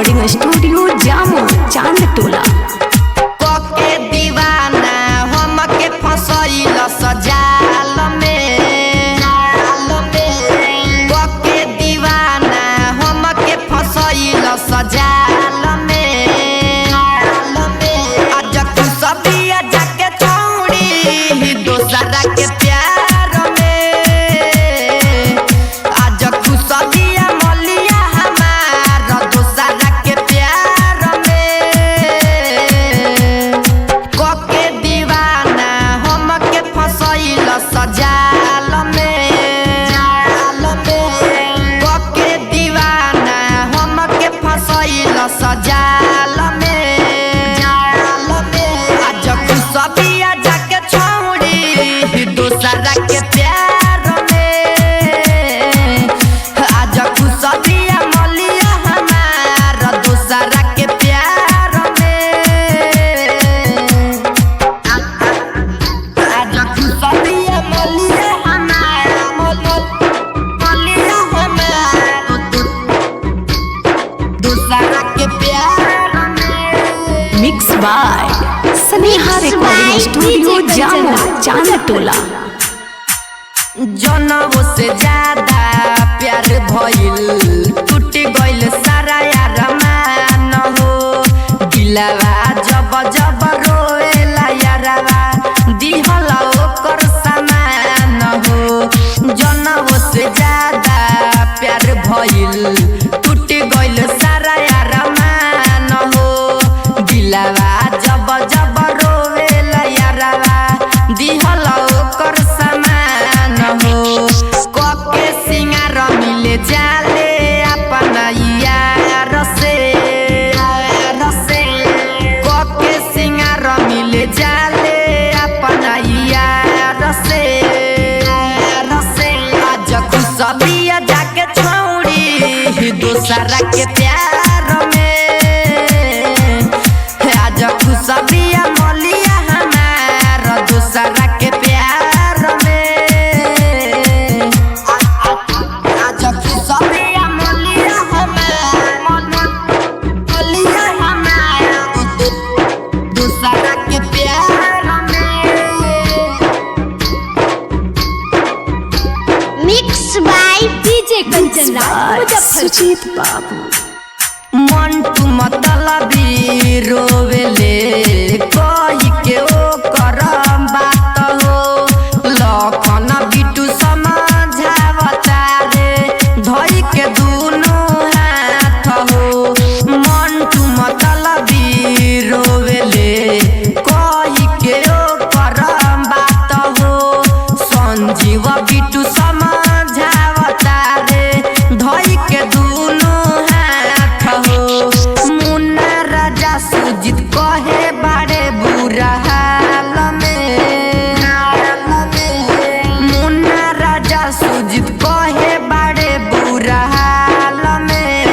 Recording studio Jamo Chand टोला। कोके दीवाना हमके फसैल सजाल में, कोके दीवाना हमके फसैल सजाल में। आज तू सबिया जाके छौड़ी दोसरा के प्यार में, आज तू सबिया मलिया हमार दोसरा के प्यार में। कोके दीवाना हमके फसैल सजाल में, कोके दीवाना हमके फसैल सजाल में। आज तू सबिया जाके छौड़ी दोसरा के प्यार में, आज तू सबिया मलिया हमार दोसरा के प्यार में। आज तू सबिया मलिया हमार मलिया हमार दोसरा के प्यार में। Mix by Sneha recording studio Jamo Chand टोला। जनवो से ज्यादा प्यार भइल, टूट गइल सारा यार मान हो। दिलवा जब जब रोएला यारवा दिहला ओकर समान हो। जनवो से ज्यादा प्यार भइल, टूट गइल सारा यार मान हो। दिलवा जब जब रोएला यारवा दिहला ओकर समान हो। कोके सिंगार मिले जाले अपना यार से, कोके सिंगार मिले जाले अपना यार से। आज खुशबिया जाके छौड़ी दोसरा के प्यार में, आज खुशबिया मलिया हमार दोसरा के प्यार में। आज खुशबिया मलिया हमार मलिया हमार दोसरा के प्यार में। Mix by DJ Kanchan Raj Sujit बाबू। मंटू मतलबी रोवेले कोई के ओकर बात हो। लखन बिटू समझावता रे धई के दुनु हाथ हो। मंटू मतलबी रोवेले कोई के ओकर बात हो। संजीव बिटू समझावता रे धई के दुनु हाथ हो। मुन्ना राजा सुजीत कहे बड़े बुरा हाल में, मुन्ना राजा सुजीत कहे बड़े बुरा हाल में।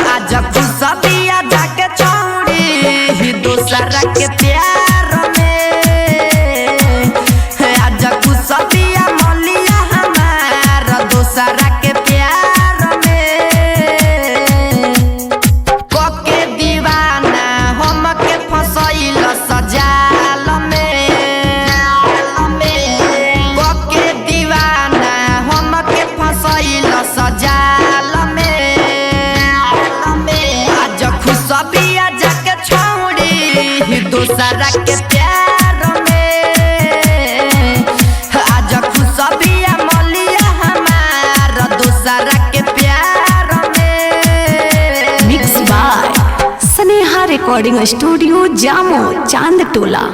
आज खुशबिया जाके छौड़ी दोसरा के प्यार में, आज खुशबिया मलिया हमार दोसरा के प्यार में। कोके दीवाना हमके फसैल सजाल में, कोके दीवाना हमके फसैल सजाल में। आज खुशबिया जाके छौड़ी दोसरा के प्यार में, आज खुशबिया मलिया हमार दोसरा के प्यार में। Mix by Sneha recording studio Jamo Chand टोला।